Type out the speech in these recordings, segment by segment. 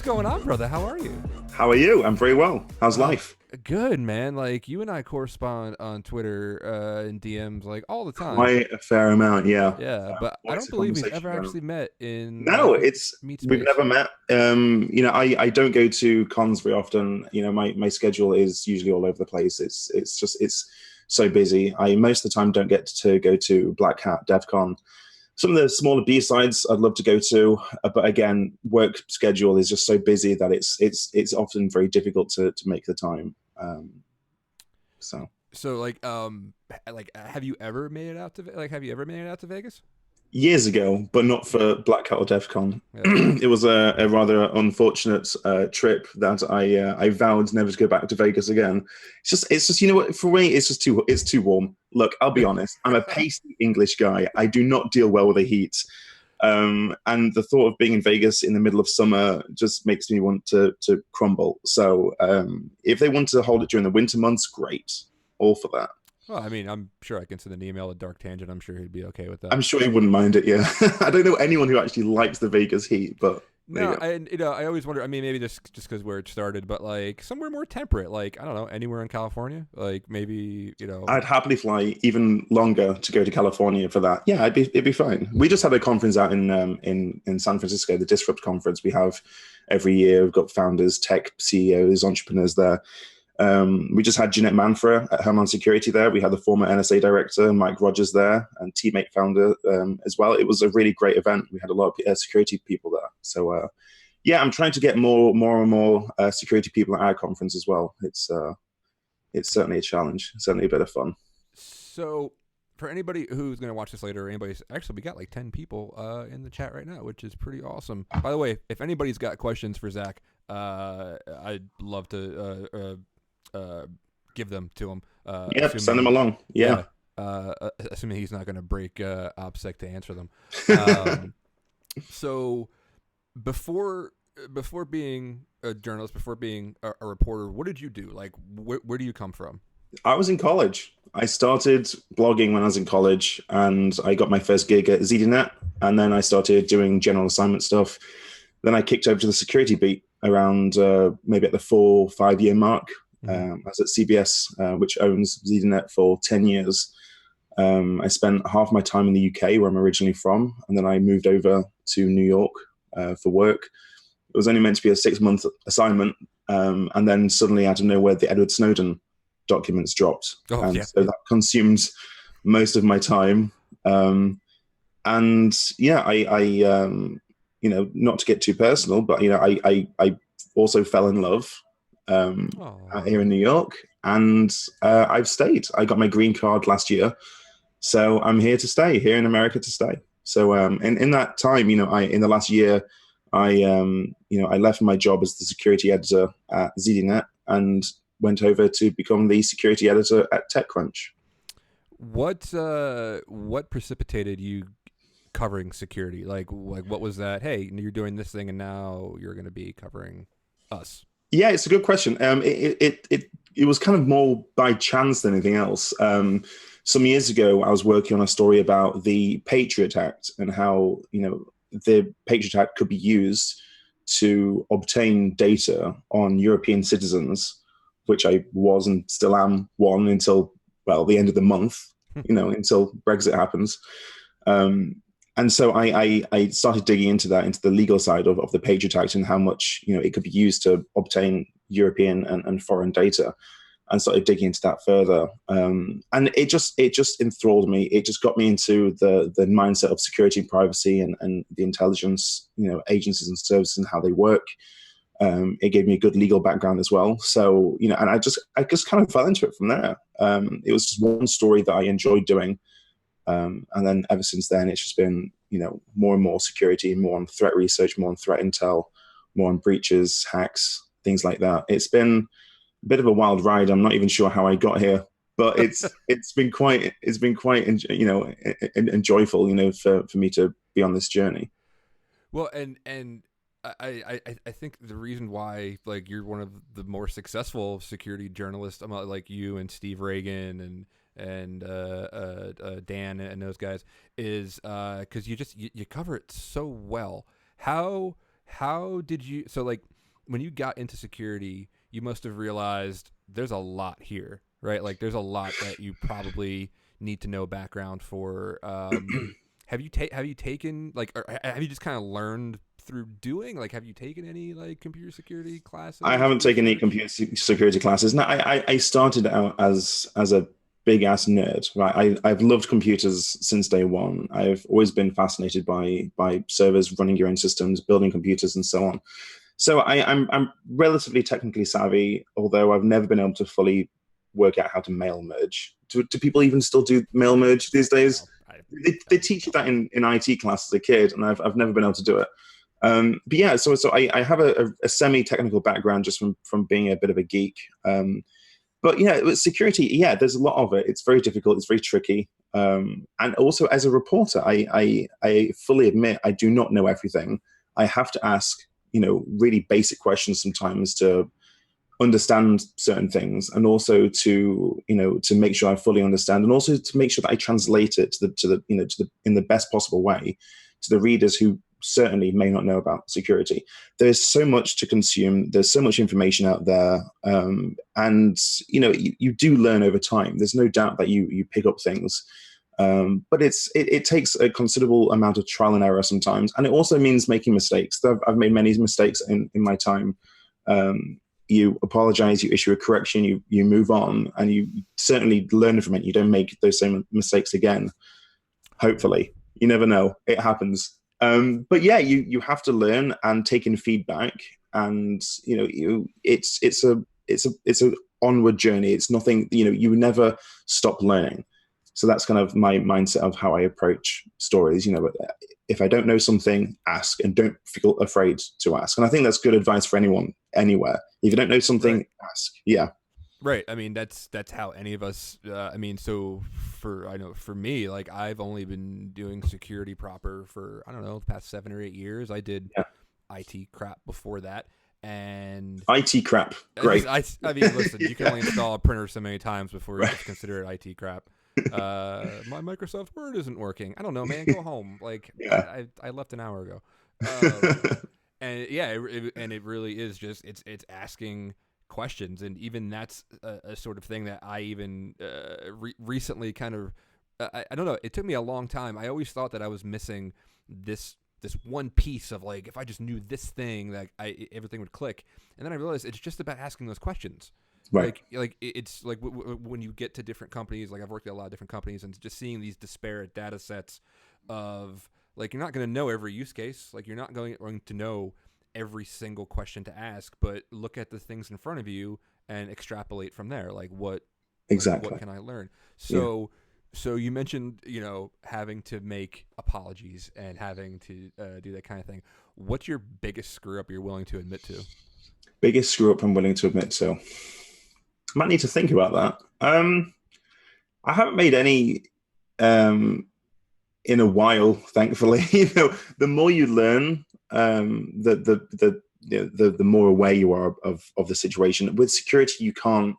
going on, brother? How are you? How are you? I'm very well. How's life? Good, man. Like, you and I correspond on Twitter and DMs like all the time. Quite a fair amount, yeah. Yeah, but I don't believe we've ever actually met in. No, we've never met. I don't go to cons very often. My schedule is usually all over the place. It's so busy. I most of the time don't get to go to Black Hat, DevCon. Some of the smaller B-sides I'd love to go to, but again, work schedule is just so busy that it's often very difficult to make the time. So have you ever made it out to Vegas? Years ago, but not for Black Hat or DevCon. Yeah. It was a rather unfortunate trip that I vowed never to go back to Vegas again. It's just what, for me it's too warm. Look, I'll be honest. I'm a pasty English guy. I do not deal well with the heat. And the thought of being in Vegas in the middle of summer just makes me want to crumble. So if they want to hold it during the winter months, great. All for that. Well, I mean, I'm sure I can send an email to Dark Tangent. I'm sure he'd be okay with that. I'm sure he wouldn't mind it, yeah. I don't know anyone who actually likes the Vegas heat, but... No, I always wonder, I mean, maybe just because where it started, but like somewhere more temperate, like, I don't know, anywhere in California, like maybe, I'd happily fly even longer to go to California for that. Yeah, it'd be fine. We just had a conference out in San Francisco, the Disrupt conference we have every year. We've got founders, tech CEOs, entrepreneurs there. We just had Jeanette Manfra at Homeland Security there. We had the former NSA director, Mike Rogers, there, and Teammate founder as well. It was a really great event. We had a lot of security people there. So, I'm trying to get more and more security people at our conference as well. It's certainly a challenge, certainly a bit of fun. So, for anybody who's going to watch this later, or anybody's actually, we got like 10 people in the chat right now, which is pretty awesome. By the way, if anybody's got questions for Zack, I'd love to give them to him. Send them along. Yeah. Assuming he's not going to break OPSEC to answer them. So before being a journalist, before being a reporter, what did you do? Like, where do you come from? I was in college. I started blogging when I was in college, and I got my first gig at ZDNet, and then I started doing general assignment stuff. Then I kicked over to the security beat around maybe at the 4-5 year mark. I was at CBS, which owns ZDNet, for 10 years. I spent half my time in the UK, where I'm originally from, and then I moved over to New York for work. It was only meant to be a 6-month assignment, and then suddenly, out of nowhere, the Edward Snowden documents dropped. So that consumed most of my time. I not to get too personal, but I also fell in love here in New York, and I've stayed. I got my green card last year, so I'm here to stay, here in America to stay. So in that time, in the last year, I left my job as the security editor at ZDNet and went over to become the security editor at TechCrunch. What precipitated you covering security? Like what was that? Hey, you're doing this thing, and now you're going to be covering us. Yeah, it's a good question. It was kind of more by chance than anything else. Some years ago, I was working on a story about the Patriot Act and how, the Patriot Act could be used to obtain data on European citizens, which I was and still am one until, well, the end of the month, until Brexit happens. And so I started digging into that, into the legal side of the Patriot Act and how much it could be used to obtain European and foreign data, and started digging into that further. And it just enthralled me. It just got me into the mindset of security and privacy and the intelligence agencies and services and how they work. It gave me a good legal background as well. So and I just kind of fell into it from there. It was just one story that I enjoyed doing. And then ever since then, it's just been, more and more security, more on threat research, more on threat intel, more on breaches, hacks, things like that. It's been a bit of a wild ride. I'm not even sure how I got here, but it's been quite enjoyable, for me to be on this journey. Well, and I think the reason why like you're one of the more successful security journalists, like you and Steve Reagan and Dan and those guys, is because you cover it so well. How did you, so like when you got into security, you must have realized there's a lot here, right? Like there's a lot that you probably need to know background for. Have you taken like, or have you just kind of learned through doing? Like, have you taken any like computer security classes? I haven't taken any computer security classes. No, I started out as a big ass nerd, right? I've loved computers since day one. I've always been fascinated by servers, running your own systems, building computers, and so on. So I'm relatively technically savvy, although I've never been able to fully work out how to mail merge. Do people even still do mail merge these days? They teach you that in IT class as a kid, and I've never been able to do it. But yeah, so I have a semi-technical background just from being a bit of a geek. But yeah, with security, yeah, there's a lot of it. It's very difficult. It's very tricky. And also, as a reporter, I fully admit I do not know everything. I have to ask, really basic questions sometimes to understand certain things, and also to make sure I fully understand, and also to make sure that I translate it to the in the best possible way to the readers who certainly may not know about security. There's so much to consume. There's so much information out there. And, you do learn over time. There's no doubt that you pick up things. But it takes a considerable amount of trial and error sometimes. And it also means making mistakes. I've made many mistakes in my time. You apologize, you issue a correction, you move on, and you certainly learn from it. You don't make those same mistakes again. Hopefully. You never know. It happens. But yeah, you have to learn and take in feedback, and it's a onward journey. It's nothing, you never stop learning. So that's kind of my mindset of how I approach stories. If I don't know something, ask, and don't feel afraid to ask. And I think that's good advice for anyone, anywhere. If you don't know something, right. Ask. Yeah. Right. I mean, that's how any of us. So for me, like I've only been doing security proper for the past 7 or 8 years. I did IT crap before that, and IT crap. Great. I mean, listen, you can only install a printer so many times before you consider it IT crap. My Microsoft Word isn't working. I don't know, man. Go home. Like I left an hour ago. And yeah, it really is just it's asking questions, and even that's a sort of thing that I even recently kind of I don't know, it took me a long time. I always thought that I was missing this one piece of, like, if I just knew this thing, that everything would click. And then I realized it's just about asking those questions. Right. Like it's like when you get to different companies, like I've worked at a lot of different companies, and just seeing these disparate data sets of, like, you're not going to know every use case, like you're not going to know every single question to ask, but look at the things in front of you and extrapolate from there. Like what can I learn? So you mentioned, having to make apologies and having to do that kind of thing. What's your biggest screw up you're willing to admit to? Biggest screw up I'm willing to admit to. I might need to think about that. I haven't made any um, in a while, thankfully. The more you learn, the more aware you are of the situation. With security, you can't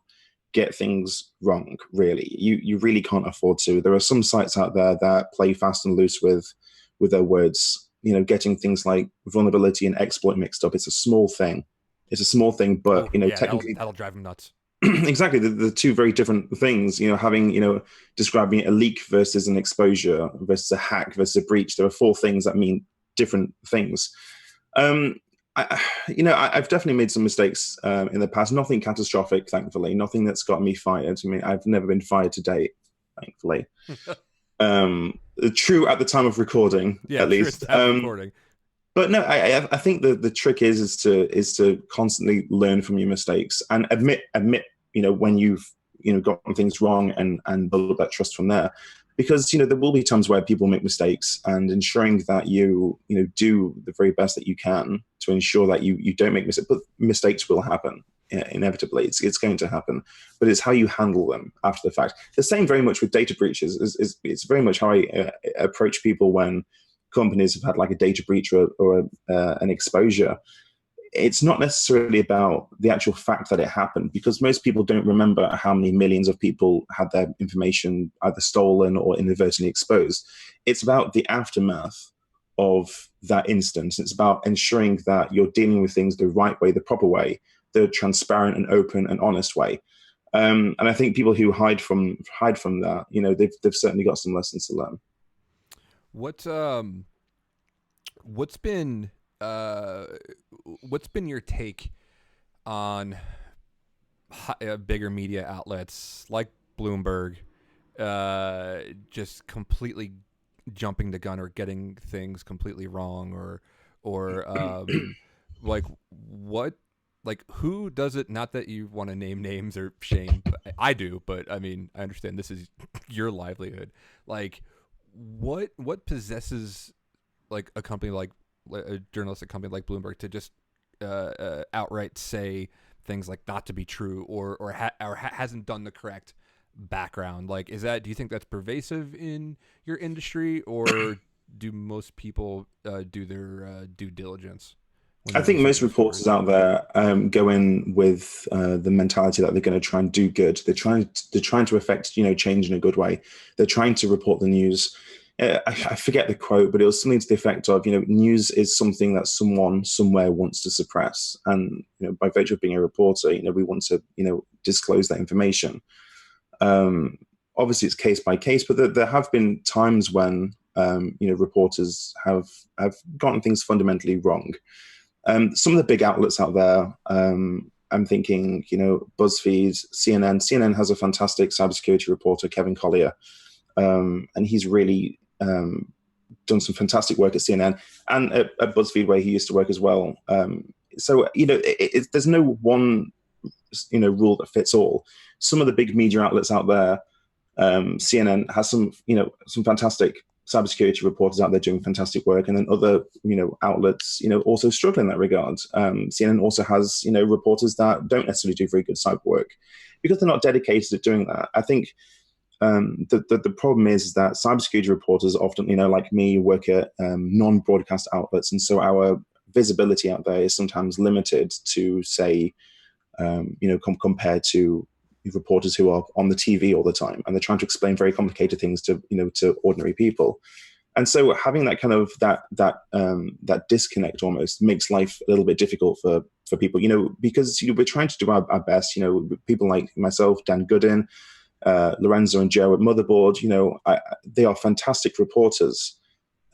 get things wrong. Really, you really can't afford to. There are some sites out there that play fast and loose with their words. Getting things like vulnerability and exploit mixed up. It's a small thing. It's a small thing, but Oh yeah, technically that'll drive them nuts. exactly the two very different things. Having describing a leak versus an exposure versus a hack versus a breach. There are four things that mean different things. um I've definitely made some mistakes in the past. Nothing catastrophic, thankfully. Nothing that's got me fired. I mean, I've never been fired to date, thankfully. True at the time of recording, Yeah, at true. It's least. time of recording. But no, I think the trick is to constantly learn from your mistakes and admit when you've gotten things wrong, and build up that trust from there. Because there will be times where people make mistakes, and ensuring that you do the very best that you can to ensure that you don't make mistakes. But mistakes will happen, inevitably. It's going to happen, but it's how you handle them after the fact. The same very much with data breaches. It's very much how I approach people when companies have had like a data breach or an exposure. It's not necessarily about the actual fact that it happened, because most people don't remember how many millions of people had their information either stolen or inadvertently exposed. It's about the aftermath of that instance. It's about ensuring that you're dealing with things the right way, the proper way, the transparent and open and honest way. And I think people who hide from that, they've certainly got some lessons to learn. What what's been uh what's been your take on bigger media outlets like Bloomberg just completely jumping the gun or getting things completely wrong, or like what like who does it? Not that you want to name names or shame, but I do, but I mean, I understand this is your livelihood. Like what possesses like a company like a journalistic company like Bloomberg to just outright say things like not to be true, or hasn't done the correct background? Like, is that, do you think that's pervasive in your industry, or do most people do their due diligence when I they're think most researching reporters stories? out there go in with the mentality that they're going to try and do good. They're trying to affect change in a good way. They're trying to report the news. I forget the quote, but it was something to the effect of news is something that someone somewhere wants to suppress, and by virtue of being a reporter, we want to disclose that information. Um, Obviously, it's case by case, but there have been times when reporters have gotten things fundamentally wrong. Some of the big outlets out there, I'm thinking, BuzzFeed, CNN. CNN has a fantastic cybersecurity reporter, Kevin Collier, and he's really done some fantastic work at CNN and at BuzzFeed, where he used to work as well. So, there's no one, rule that fits all. Some of the big media outlets out there, CNN has some fantastic cybersecurity reporters out there doing fantastic work, and then other outlets also struggle in that regard. CNN also has reporters that don't necessarily do very good cyber work because they're not dedicated at doing that. I think the problem is that cybersecurity reporters often, like me, work at non-broadcast outlets, and so our visibility out there is sometimes limited to, say, compared to reporters who are on the TV all the time, and they're trying to explain very complicated things to ordinary people. And so having that kind of that disconnect almost makes life a little bit difficult for people, because we're trying to do our best. People like myself, Dan Goodin, Lorenzo and Joe at Motherboard, they are fantastic reporters.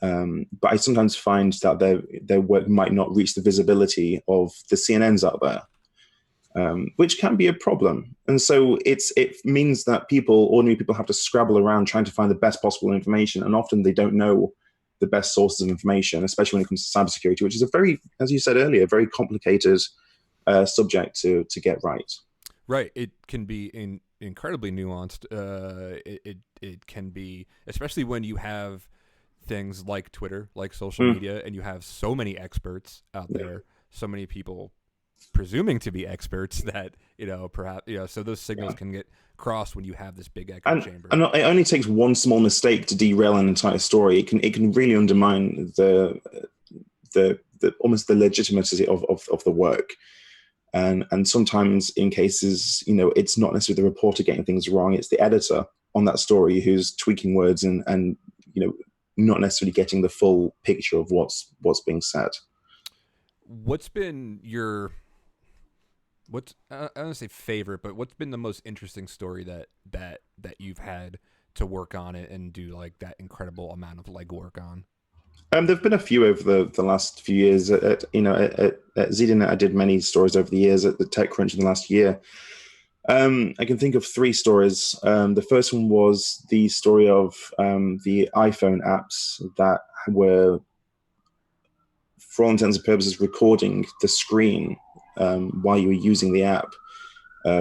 But I sometimes find that their work might not reach the visibility of the CNNs out there. Which can be a problem. And so it means that ordinary people have to scrabble around trying to find the best possible information. And often they don't know the best sources of information, especially when it comes to cybersecurity, which is a very, as you said earlier, very complicated subject to get right. Right. It can be incredibly nuanced. It can be, especially when you have things like Twitter, like social Mm, media, and you have so many experts out yeah. there, so many people presuming to be experts that, perhaps, so those signals can get crossed when you have this big echo chamber. And it only takes one small mistake to derail an entire story. It can really undermine the almost the legitimacy of the work. And sometimes in cases, it's not necessarily the reporter getting things wrong, it's the editor on that story who's tweaking words and not necessarily getting the full picture of what's being said. What's been your I don't want to say favorite, but what's been the most interesting story that you've had to work on it and do like that incredible amount of legwork on? There've been a few over the last few years. At ZDNet, I did many stories over the years. At the TechCrunch in the last year, I can think of 3 stories. The first one was the story of the iPhone apps that were, for all intents and purposes, recording the screen while you were using the app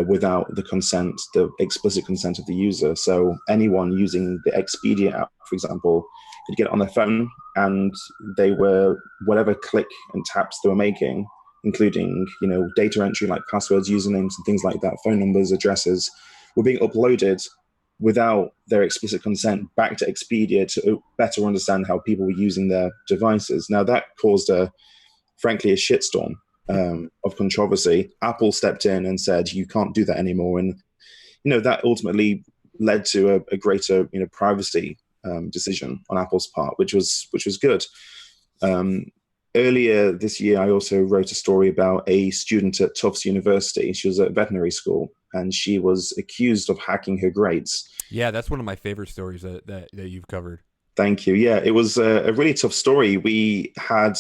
without the explicit consent of the user. So anyone using the Expedia app, for example, could get it on their phone, and they were, whatever click and taps they were making, including data entry like passwords, usernames, and things like that, phone numbers, addresses, were being uploaded without their explicit consent back to Expedia to better understand how people were using their devices. Now that caused frankly a shitstorm of controversy. Apple stepped in and said you can't do that anymore, and that ultimately led to a greater privacy decision on Apple's part, which was good. Earlier this year, I also wrote a story about a student at Tufts University. She was at veterinary school, and she was accused of hacking her grades. Yeah, that's one of my favorite stories that you've covered. Thank you. Yeah, it was a really tough story. We had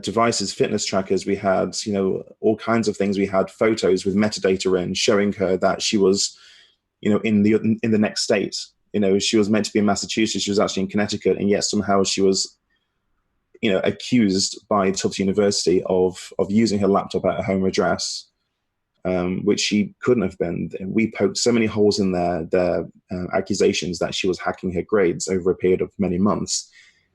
devices, fitness trackers. We had, all kinds of things. We had photos with metadata in showing her that she was, in the next state. She was meant to be in Massachusetts. She was actually in Connecticut, and yet somehow she was, accused by Tufts University of using her laptop at her home address, which she couldn't have been. We poked so many holes in their accusations that she was hacking her grades over a period of many months,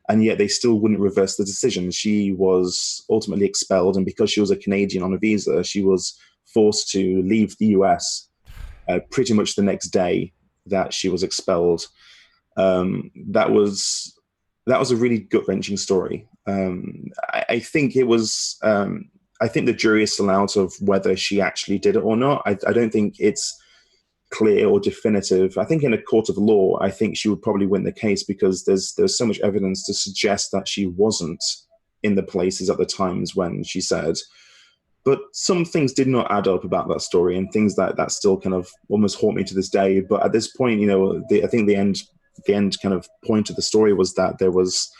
and yet they still wouldn't reverse the decision. She was ultimately expelled, and because she was a Canadian on a visa, she was forced to leave the US pretty much the next day that she was expelled. That was a really gut-wrenching story. I think it was. I think the jury is still out of whether she actually did it or not. I don't think it's clear or definitive. I think in a court of law, I think she would probably win the case because there's so much evidence to suggest that she wasn't in the places at the times when she said. But some things did not add up about that story, and things that still kind of almost haunt me to this day. But at this point, I think the end kind of point of the story was that there was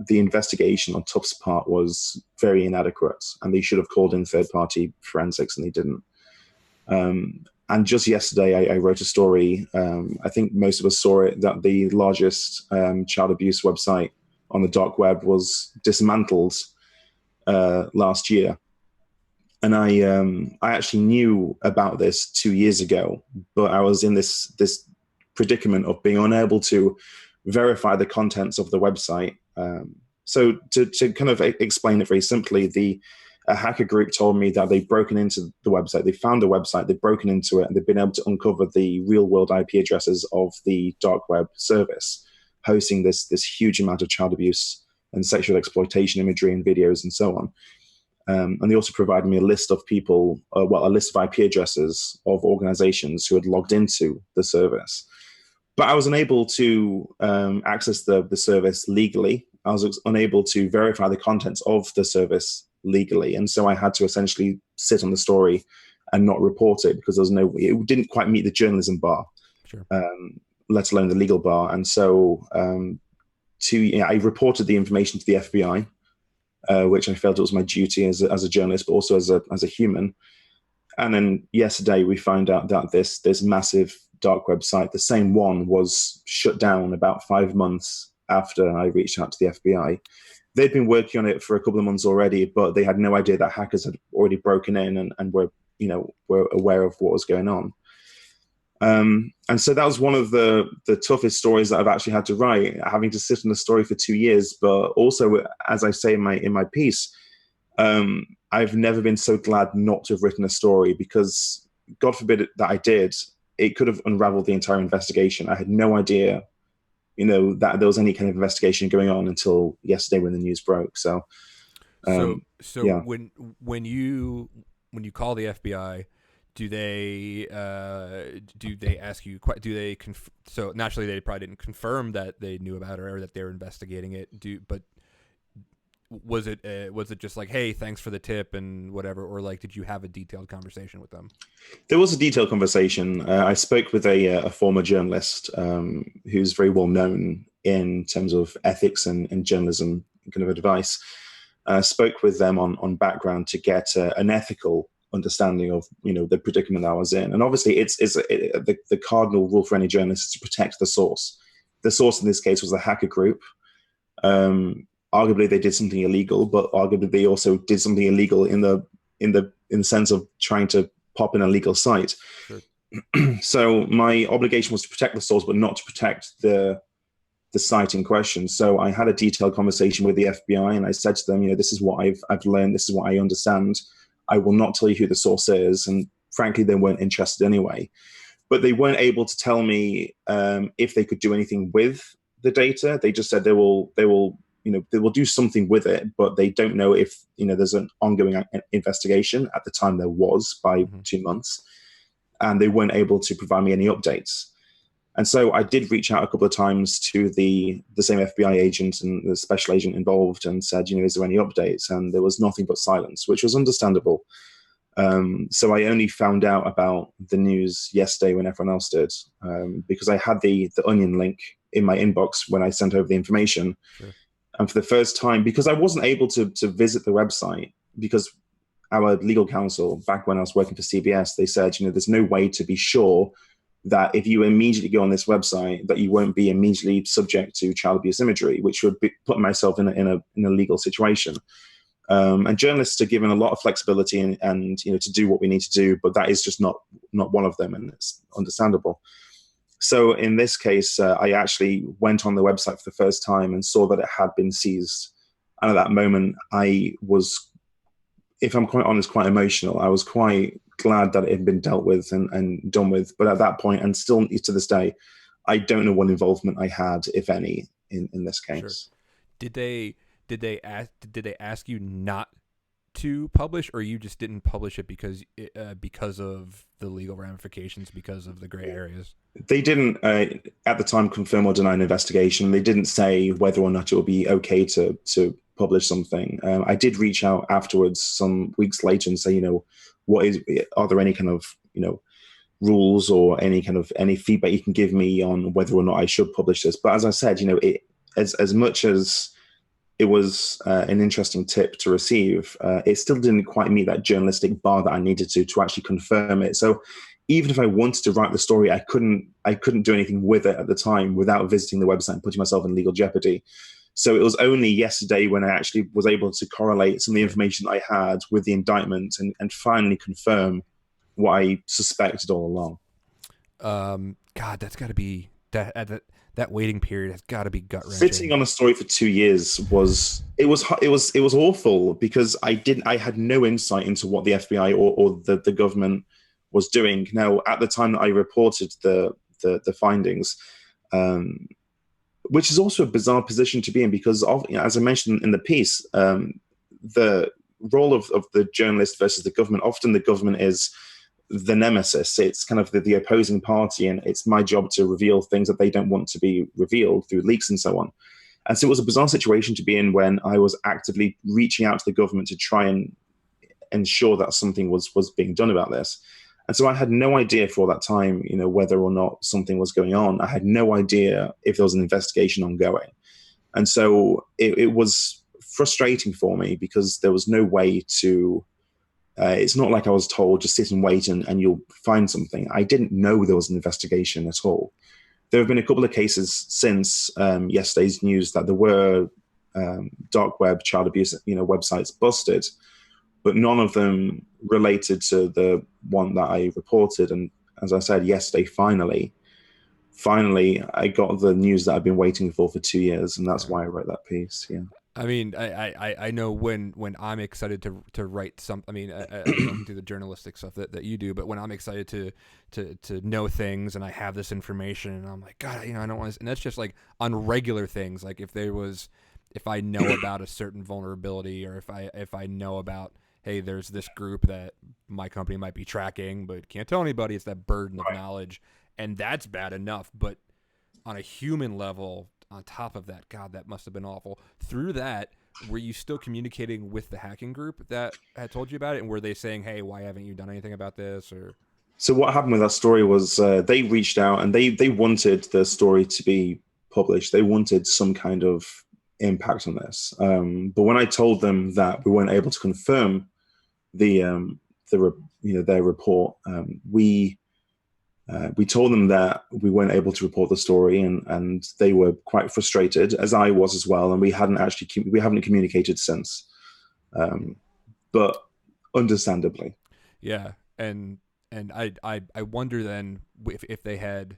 the investigation on Tufts' part was very inadequate, and they should have called in third-party forensics, and they didn't. And just yesterday, I wrote a story. I think most of us saw it, that the largest child abuse website on the dark web was dismantled last year. And I actually knew about this 2 years ago, but I was in this predicament of being unable to verify the contents of the website. So to kind of explain it very simply, a hacker group told me that they've broken into the website. They found the website, they've broken into it, and they've been able to uncover the real-world IP addresses of the dark web service, hosting this huge amount of child abuse and sexual exploitation imagery and videos and so on. And they also provided me a list of people, a list of IP addresses of organizations who had logged into the service. But I was unable to access the service legally. I was unable to verify the contents of the service legally. And so I had to essentially sit on the story and not report it because it didn't quite meet the journalism bar, sure. Let alone the legal bar. And so I reported the information to the FBI, which I felt it was my duty as a journalist, but also as a human. And then yesterday we found out that this massive dark website, the same one, was shut down about 5 months after I reached out to the FBI. They'd been working on it for a couple of months already, but they had no idea that hackers had already broken in and were aware of what was going on. And so that was one of the toughest stories that I've actually had to write, having to sit in the story for 2 years. But also, as I say in my piece, I've never been so glad not to have written a story, because God forbid that I did, it could have unraveled the entire investigation. I had no idea, that there was any kind of investigation going on until yesterday when the news broke. So, So so yeah, when you call the FBI, do they ask you so naturally they probably didn't confirm that they knew about it or that they were investigating it. But was it just like, hey, thanks for the tip and whatever, or like did you have a detailed conversation with them? there was a detailed conversation. I spoke with a former journalist who's very well known in terms of ethics and journalism kind of advice. Spoke with them on background to get an ethical understanding of the predicament I was in. And obviously, the cardinal rule for any journalist is to protect the source. The source in this case was a hacker group. Arguably, they did something illegal, but arguably they also did something illegal in the sense of trying to pop in a legal site. Sure. So my obligation was to protect the source, but not to protect the site in question. So I had a detailed conversation with the FBI, and I said to them, this is what I've learned, this is what I understand. I will not tell you who the source is, and frankly, they weren't interested anyway. But they weren't able to tell me if they could do anything with the data. They just said they will do something with it, but they don't know if there's an ongoing investigation. At the time, there was by 2 months, and they weren't able to provide me any updates. And so I did reach out a couple of times to the same FBI agent and the special agent involved and said, is there any updates? And there was nothing but silence, which was understandable. So I only found out about the news yesterday when everyone else did, because I had the Onion link in my inbox when I sent over the information. Sure. And for the first time, because I wasn't able to visit the website, because our legal counsel, back when I was working for CBS, they said, there's no way to be sure that if you immediately go on this website, that you won't be immediately subject to child abuse imagery, which would put myself in a legal situation. And journalists are given a lot of flexibility and to do what we need to do, but that is just not one of them, and it's understandable. So in this case, I actually went on the website for the first time and saw that it had been seized. And at that moment, I was, if I'm quite honest, quite emotional. I was quite glad that it had been dealt with and done with. But at that point, and still to this day, I don't know what involvement I had, if any, in this case. Sure. Did they ask you not to publish, or you just didn't publish it because of the legal ramifications, because of the gray areas? They didn't at the time confirm or deny an investigation. They didn't say whether or not it would be okay to publish something. I did reach out afterwards, some weeks later, and say, are there any kind of rules or any feedback you can give me on whether or not I should publish this? But as I said, as much as it was an interesting tip to receive, it still didn't quite meet that journalistic bar that I needed to actually confirm it. So even if I wanted to write the story, I couldn't do anything with it at the time without visiting the website and putting myself in legal jeopardy. So it was only yesterday when I actually was able to correlate some of the information I had with the indictment and finally confirm what I suspected all along. God, that's got to be that waiting period has got to be gut wrenching. Sitting on a story for 2 years was awful, because I had no insight into what the FBI or the government was doing. Now, at the time that I reported the findings, which is also a bizarre position to be in, because as I mentioned in the piece, the role of the journalist versus the government, often the government is the nemesis. It's kind of the opposing party, and it's my job to reveal things that they don't want to be revealed through leaks and so on. And so it was a bizarre situation to be in when I was actively reaching out to the government to try and ensure that something was being done about this. And so I had no idea for that time, whether or not something was going on. I had no idea if there was an investigation ongoing. And so it was frustrating for me, because there was no way to, it's not like I was told, just sit and wait and you'll find something. I didn't know there was an investigation at all. There have been a couple of cases since yesterday's news that there were dark web child abuse websites busted, but none of them related to the one that I reported. And as I said yesterday, finally, I got the news that I've been waiting for 2 years, and that's why I wrote that piece. Yeah. I mean, I know when I'm excited to write some. I mean, I don't do the journalistic stuff that you do, but when I'm excited to know things and I have this information and I'm like, God, I don't want to. And that's just like on regular things. Like if I know about a certain vulnerability, or if I know about, hey, there's this group that my company might be tracking, but can't tell anybody. It's that burden of knowledge, and that's bad enough. But on a human level, on top of that, God, that must have been awful. Through that, were you still communicating with the hacking group that had told you about it? And were they saying, hey, why haven't you done anything about this? Or So what happened with that story was they reached out and they wanted the story to be published. They wanted some kind of impact on this. But when I told them that we weren't able to confirm their report, we told them that we weren't able to report the story, and they were quite frustrated, as I was as well. And we haven't communicated since, but understandably. yeah, and I wonder then if they had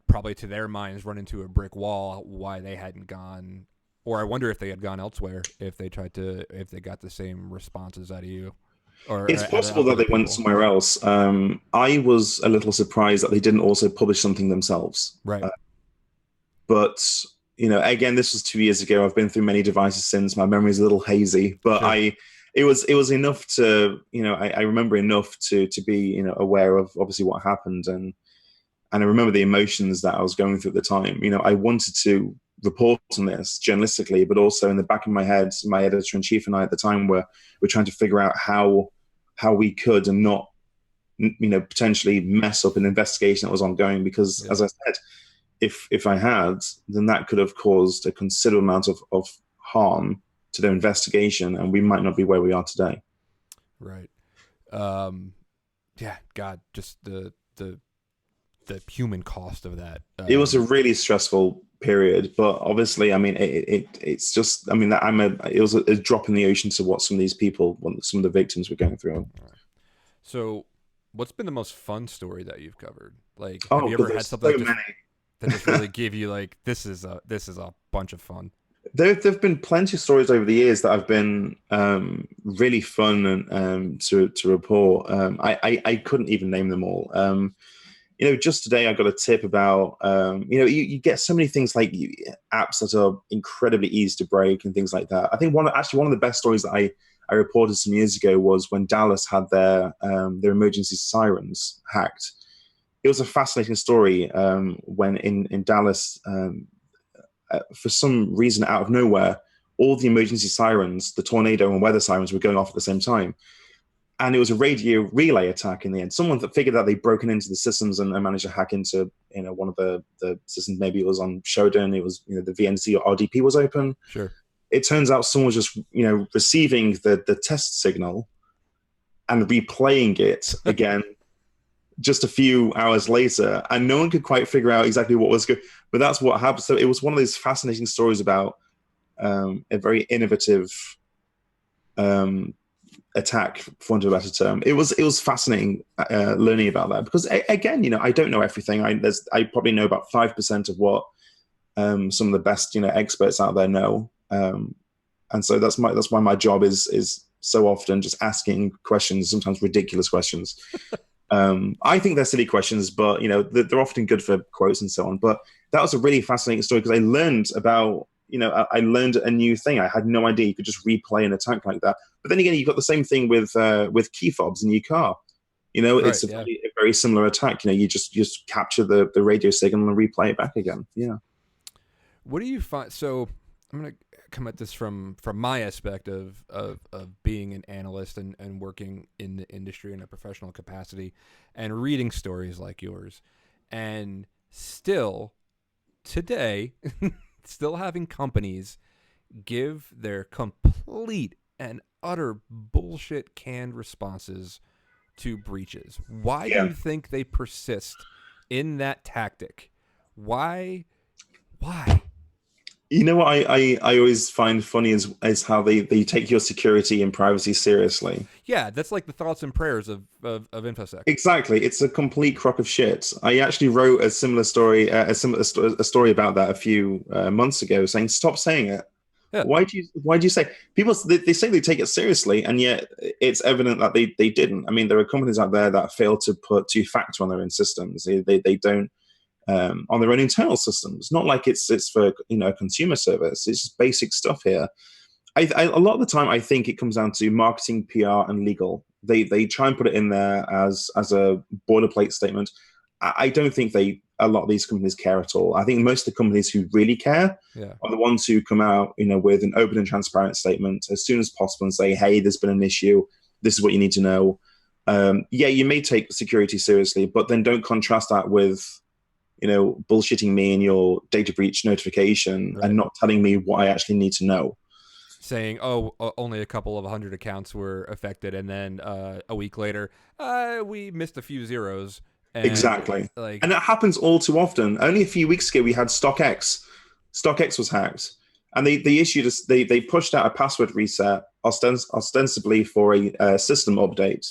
probably to their minds run into a brick wall, why they hadn't gone, or I wonder if they had gone elsewhere, if they got the same responses out of you. Or it's possible that they went somewhere else. I was a little surprised that they didn't also publish something themselves. Right. But again, this was 2 years ago. I've been through many devices since. My memory is a little hazy, but sure. It was enough to I remember enough to be aware of obviously what happened, and I remember the emotions that I was going through at the time. I wanted to report on this journalistically, but also in the back of my head, my editor-in-chief and I at the time were trying to figure out how we could and not potentially mess up an investigation that was ongoing, because as I said, if I had, then that could have caused a considerable amount of harm to their investigation, and we might not be where we are today. Right. Yeah, God, just the human cost of that. It was a really stressful period, but obviously, I mean, it's just, I mean, it was a drop in the ocean to what some of the victims were going through. So, what's been the most fun story that you've covered? Like, have you ever had something that just really gave you like, this is a bunch of fun? There've been plenty of stories over the years that have been really fun and to report. I couldn't even name them all. Just today I got a tip about, you get so many things like apps that are incredibly easy to break and things like that. I think one of the best stories that I reported some years ago was when Dallas had their emergency sirens hacked. It was a fascinating story when in Dallas, for some reason out of nowhere, all the emergency sirens, the tornado and weather sirens were going off at the same time. And it was a radio relay attack in the end. Someone that figured that they'd broken into the systems and managed to hack into one of the systems. Maybe it was on Shodan. It was the VNC or RDP was open. Sure. It turns out someone was just receiving the test signal and replaying it again just a few hours later, and no one could quite figure out exactly what was good. But that's what happened. So it was one of those fascinating stories about a very innovative attack, for want of a better term. It was fascinating learning about that, because again, I don't know everything. I probably know about 5% of what some of the best experts out there know, and so that's why my job is so often just asking questions, sometimes ridiculous questions. I think they're silly questions, but they're often good for quotes and so on. But that was a really fascinating story, because I learned about I learned a new thing. I had no idea you could just replay an attack like that. But then again, you've got the same thing with key fobs in your car. It's a very similar attack. You just capture the radio signal and replay it back again. Yeah. What do you find? So I'm going to come at this from my aspect of being an analyst and working in the industry in a professional capacity and reading stories like yours, and still today still having companies give their complete and utter bullshit canned responses to breaches. Why do you think they persist in that tactic? Why? What I always find funny is how they take your security and privacy seriously. Yeah, that's like the thoughts and prayers of InfoSec. Exactly, it's a complete crock of shit. I actually wrote a similar story, a story about that a few months ago, saying stop saying it. Yeah. Why do you say people? They say they take it seriously, and yet it's evident that they didn't. I mean, there are companies out there that fail to put two-factor on their own systems. They don't on their own internal systems. Not like it's for a consumer service. It's just basic stuff here. A lot of the time, I think it comes down to marketing, PR, and legal. They try and put it in there as a boilerplate statement. I don't think a lot of these companies care at all. I think most of the companies who really care are the ones who come out, with an open and transparent statement as soon as possible and say, "Hey, there's been an issue. This is what you need to know." You may take security seriously, but then don't contrast that with, bullshitting me in your data breach notification and not telling me what I actually need to know. Saying, only a couple of 100 accounts were affected, and then a week later, we missed a few zeros. And exactly. And it happens all too often. Only a few weeks ago, we had StockX. StockX was hacked. And they issued they pushed out a password reset, ostensibly for a system update.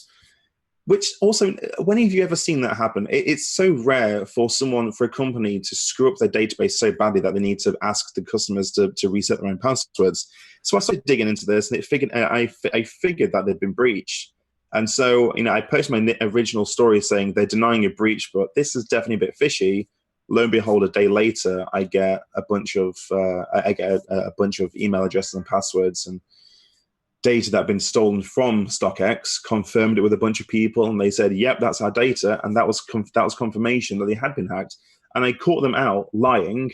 Which also, when have you ever seen that happen? It's so rare for a company to screw up their database so badly that they need to ask the customers to reset their own passwords. So I started digging into this, and I figured that they'd been breached. And so, I posted my original story saying they're denying a breach, but this is definitely a bit fishy. Lo and behold, a day later, I get a bunch of email addresses and passwords and data that had been stolen from StockX, confirmed it with a bunch of people, and they said, "Yep, that's our data," and that was confirmation that they had been hacked. And I caught them out lying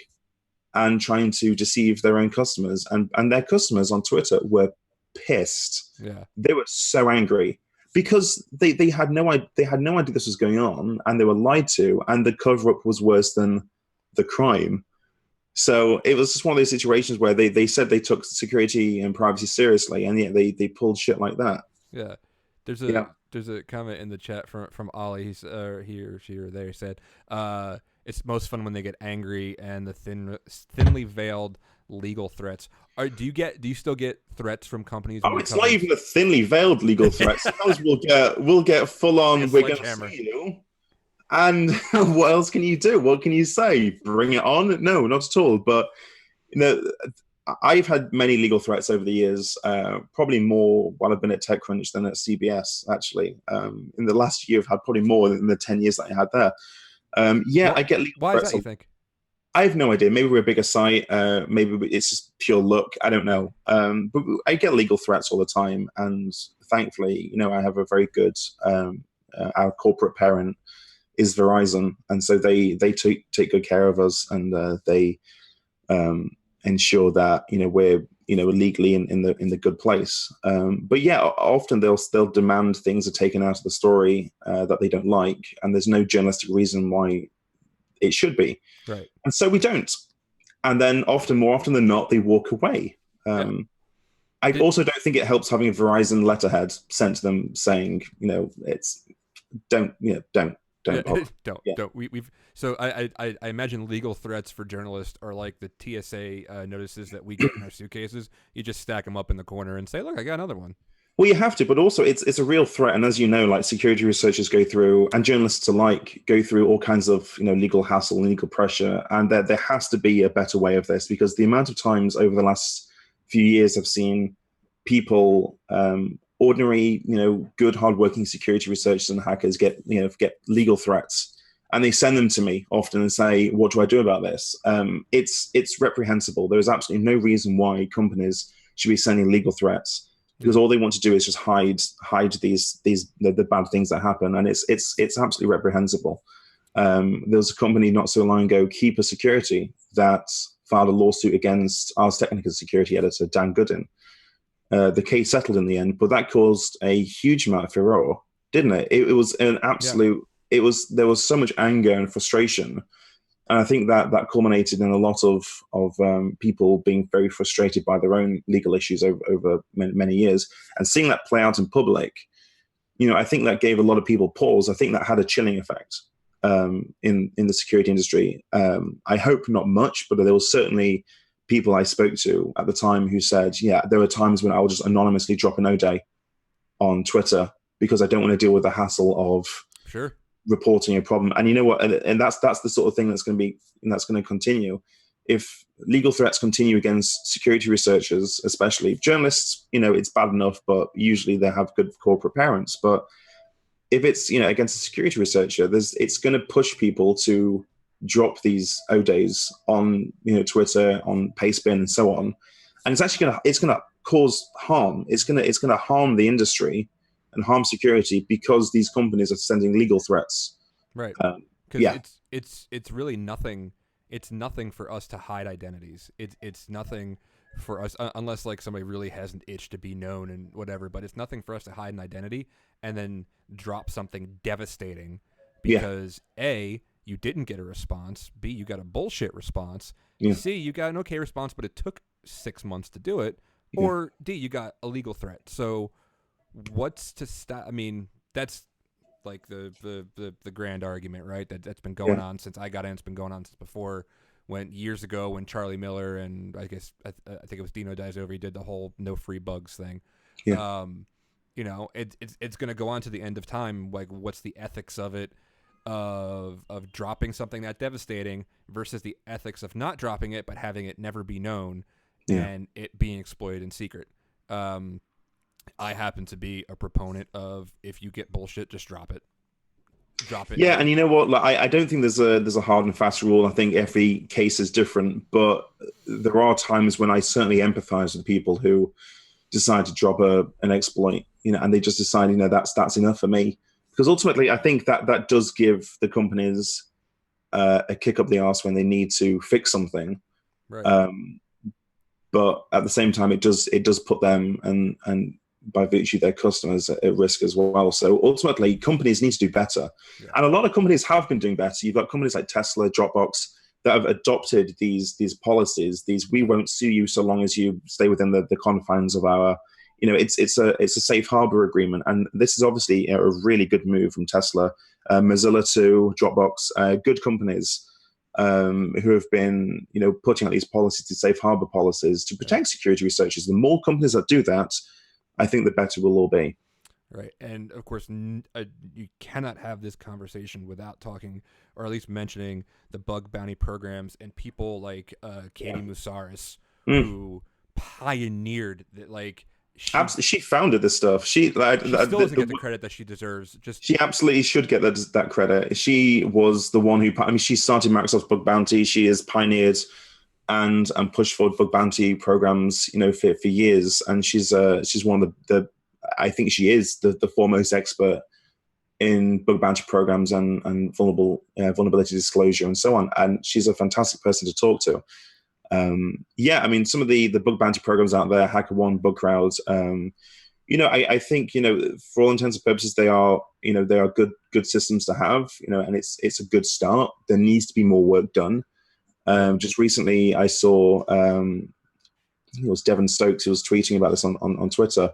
and trying to deceive their own customers, and their customers on Twitter were pissed. Yeah, they were so angry because they had no idea this was going on, and they were lied to, and the cover up was worse than the crime. So it was just one of those situations where they said they took security and privacy seriously, and yet they pulled shit like that. Yeah, there's a comment in the chat from Ollie. He's he or she or they said, it's most fun when they get angry and the thinly veiled legal threats. Do you still get threats from companies? It's not even a thinly veiled legal threat. Sometimes we'll get full on. We're going to sue you. And what else can you do? What can you say? Bring it on? No, not at all. But I've had many legal threats over the years. Probably more while I've been at TechCrunch than at CBS. Actually, in the last year, I've had probably more than the 10 years that I had there. I get legal why threats. Is that, you think? I have no idea. Maybe we're a bigger site. Maybe it's just pure luck. I don't know. But I get legal threats all the time, and thankfully, I have a very good. Our corporate parent is Verizon, and so they take good care of us, and they ensure that we're legally in the good place. But often they'll demand things are taken out of the story that they don't like, and there's no journalistic reason why it should be. Right. And so we don't. And then more often than not, they walk away. I also don't think it helps having a Verizon letterhead sent to them saying, it's don't. Don't. We've so I imagine legal threats for journalists are like the TSA notices that we get in our suitcases. You just stack them up in the corner and say, "Look, I got another one." Well, you have to, but also it's a real threat. And as you know, like security researchers go through, and journalists alike go through all kinds of legal hassle and legal pressure. And there has to be a better way of this, because the amount of times over the last few years I've seen people, ordinary, good, hardworking security researchers and hackers get legal threats, and they send them to me often and say, "What do I do about this?" It's reprehensible. There is absolutely no reason why companies should be sending legal threats, because all they want to do is just hide the bad things that happen, and it's absolutely reprehensible. There was a company not so long ago, Keeper Security, that filed a lawsuit against Ars Technica security editor Dan Goodin. The case settled in the end, but that caused a huge amount of furore, didn't it? It was an absolute. Yeah. There was so much anger and frustration, and I think that culminated in a lot of people being very frustrated by their own legal issues over many years, and seeing that play out in public. I think that gave a lot of people pause. I think that had a chilling effect in the security industry. I hope not much, but there was certainly people I spoke to at the time who said, there were times when I would just anonymously drop an O-Day on Twitter because I don't want to deal with the hassle of reporting a problem. And you know what? And that's the sort of thing that's going to continue. If legal threats continue against security researchers, especially journalists. It's bad enough, but usually they have good corporate parents. But if it's against a security researcher, it's going to push people to drop these ODAs on Twitter, on Pastebin, and so on, and it's actually going to cause harm. It's going to harm the industry and harm security because these companies are sending legal threats. Right. Because it's really nothing. It's nothing for us to hide identities. It's nothing for us unless like somebody really has an itch to be known and whatever. But it's nothing for us to hide an identity and then drop something devastating because A, you didn't get a response. B, you got a bullshit response. Yeah. C, you got an okay response, but it took 6 months to do it. Or D, you got a legal threat. So what's to stop? I mean, that's like the grand argument, right? That's been going on since I got in. It's been going on since before. Years ago when Charlie Miller and I guess I think it was Dino Dizovi did the whole no free bugs thing. Yeah. It's going to go on to the end of time. Like, what's the ethics of it? Of dropping something that devastating versus the ethics of not dropping it but having it never be known and it being exploited in secret. I happen to be a proponent of if you get bullshit, just drop it. Yeah, and you know what? Like, I don't think there's a hard and fast rule. I think every case is different, but there are times when I certainly empathize with people who decide to drop an exploit, and they just decide, that's enough for me. Because ultimately, I think that does give the companies a kick up the arse when they need to fix something. Right. But at the same time, it does put them and by virtue their customers at risk as well. So ultimately, companies need to do better. Yeah. And a lot of companies have been doing better. You've got companies like Tesla, Dropbox that have adopted these policies. We won't sue you so long as you stay within the confines of our. It's a safe harbor agreement, and this is obviously a really good move from Tesla, Mozilla too, Dropbox, good companies who have been putting out these policies, these safe harbor policies to protect security researchers. The more companies that do that, I think the better we'll all be. Right, and of course, you cannot have this conversation without talking, or at least mentioning, the bug bounty programs and people like Katie Musaris, who pioneered that. Like, she founded this stuff. She still doesn't get the credit that she deserves. She absolutely should get that credit. She was the one who. I mean, she started Microsoft's bug bounty. She has pioneered and pushed forward bug bounty programs, for years. And she's one of the I think she is the foremost expert in bug bounty programs and vulnerability disclosure and so on. And she's a fantastic person to talk to. I mean, some of the bug bounty programs out there, HackerOne, BugCrowd, I think, for all intents and purposes, they are good systems to have, and it's a good start. There needs to be more work done. Just recently I saw, it was Devin Stokes who was tweeting about this on Twitter,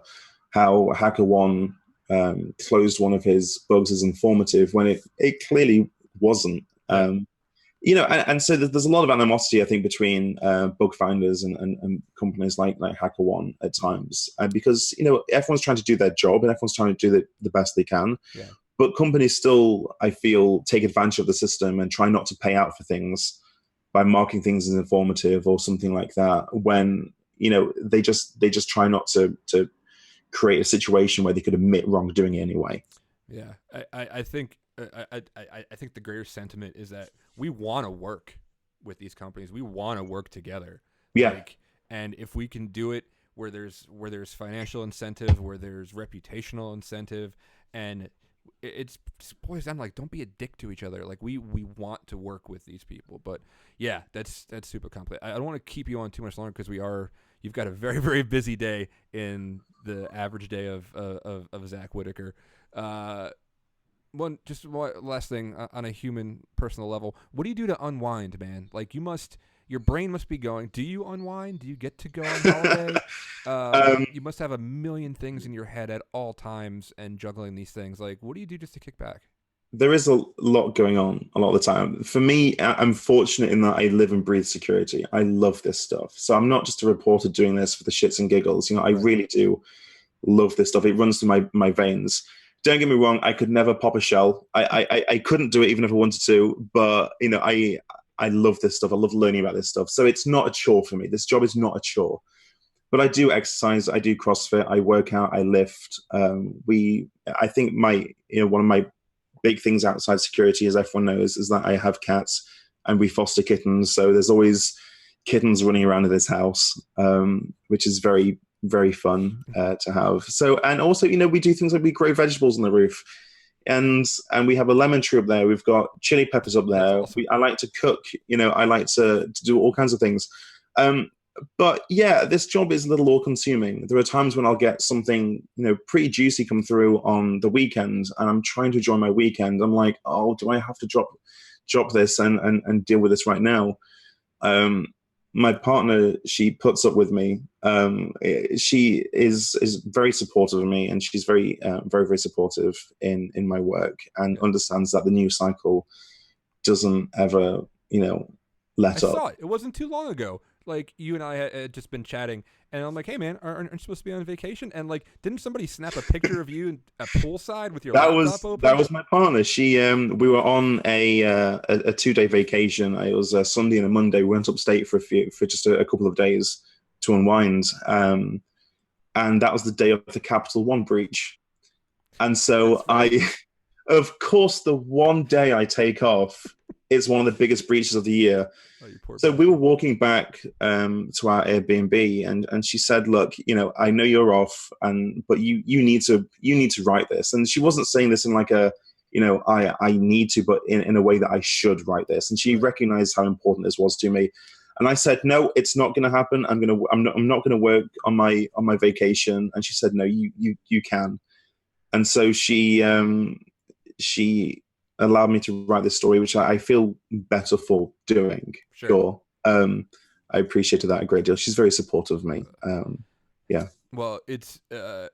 how HackerOne closed one of his bugs as informative when it clearly wasn't. And so there's a lot of animosity, I think, between bug finders and companies like HackerOne at times, because everyone's trying to do their job and everyone's trying to do the best they can. Yeah. But companies still, I feel, take advantage of the system and try not to pay out for things by marking things as informative or something like that. When they just try not to create a situation where they could admit wrongdoing anyway. Yeah, I think. I think the greater sentiment is that we want to work with these companies. We want to work together. Yeah. And if we can do it where there's financial incentive, where there's reputational incentive, and it's boys, I'm like, don't be a dick to each other. Like, we want to work with these people. But yeah, that's super complicated. I don't want to keep you on too much longer because you've got a very, very busy day in the average day of Zack Whittaker. One last thing on a human personal level. What do you do to unwind, man? Like, your brain must be going. Do you unwind? Do you get to go on holiday? You must have a million things in your head at all times and juggling these things. Like, what do you do just to kick back? There is a lot going on a lot of the time. For me, I'm fortunate in that I live and breathe security. I love this stuff. So I'm not just a reporter doing this for the shits and giggles. I really do love this stuff. It runs through my veins. Don't get me wrong, I could never pop a shell. I couldn't do it even if I wanted to, but I I love this stuff. I love learning about this stuff. So it's not a chore for me. This job is not a chore. But I do exercise. I do CrossFit. I work out. I lift. I think one of my big things outside security, as everyone knows, is that I have cats and we foster kittens. So there's always kittens running around in this house, which is very, very fun to have. So, and also, we do things like we grow vegetables on the roof, and we have a lemon tree up there. We've got chili peppers up there. Awesome. I like to cook. I like to do all kinds of things. But yeah, this job is a little all-consuming. There are times when I'll get something, pretty juicy come through on the weekend, and I'm trying to enjoy my weekend. I'm like, oh, do I have to drop this and deal with this right now? My partner, she puts up with me. She is very supportive of me, and she's very, very, very supportive in my work, and understands that the news cycle doesn't ever, let up. I saw it. It wasn't too long ago. Like, you and I had just been chatting, and I'm like, hey, man, aren't you supposed to be on vacation? And, like, didn't somebody snap a picture of you at poolside with your laptop open? That was my partner. She, we were on a 2-day vacation. It was a Sunday and a Monday. We went upstate for just a couple of days to unwind. And that was the day of the Capital One breach. And so of course, the one day I take off, it's one of the biggest breaches of the year. So we were walking back to our Airbnb, and she said, "Look, I know you're off, but you need to write this." And she wasn't saying this in like a, I need to, but in a way that I should write this. And she recognized how important this was to me. And I said, "No, it's not going to happen. I'm not going to work on my vacation." And she said, "No, you can." And so she allowed me to write this story, which I feel better for doing. Sure. I appreciated that a great deal. She's very supportive of me. Yeah. Well, it's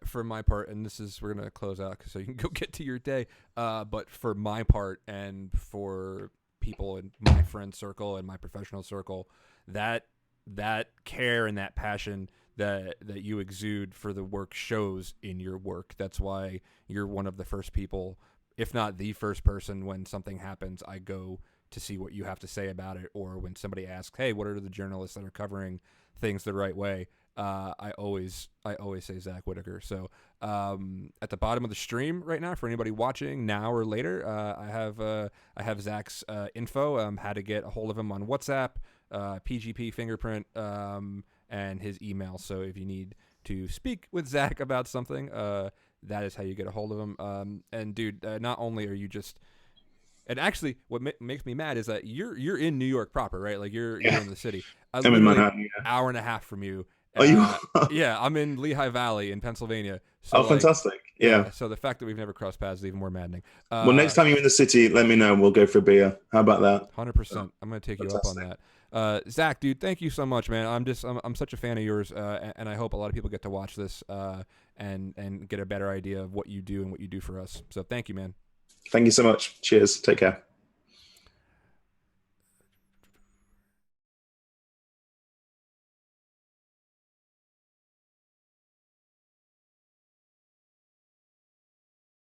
for my part, and we're going to close out so you can go get to your day. But for my part, and for people in my friend circle and my professional circle, that care and that passion that you exude for the work shows in your work. That's why you're one of the first people, if not the first person, when something happens, I go to see what you have to say about it. Or when somebody asks, hey, what are the journalists that are covering things the right way? I always say Zack Whittacker. So at the bottom of the stream right now, for anybody watching now or later, I have Zack's info, how to get a hold of him on WhatsApp, PGP fingerprint, and his email. So if you need to speak with Zack about something, that is how you get a hold of him. And dude, not only are you just, and actually what makes me mad is that you're in New York proper, right? Like you're in the city. I'm in Manhattan, hour and a half from you. Are you? Yeah, I'm in Lehigh Valley in Pennsylvania. So fantastic. Yeah. So the fact that we've never crossed paths is even more maddening. Well, next time you're in the city, let me know. We'll go for a beer. How about that? 100%. I'm going to take you up on that. Zack, dude, thank you so much, man. I'm such a fan of yours, and I hope a lot of people get to watch this and get a better idea of what you do and what you do for us. So thank you, man. Thank you so much. Cheers. Take care.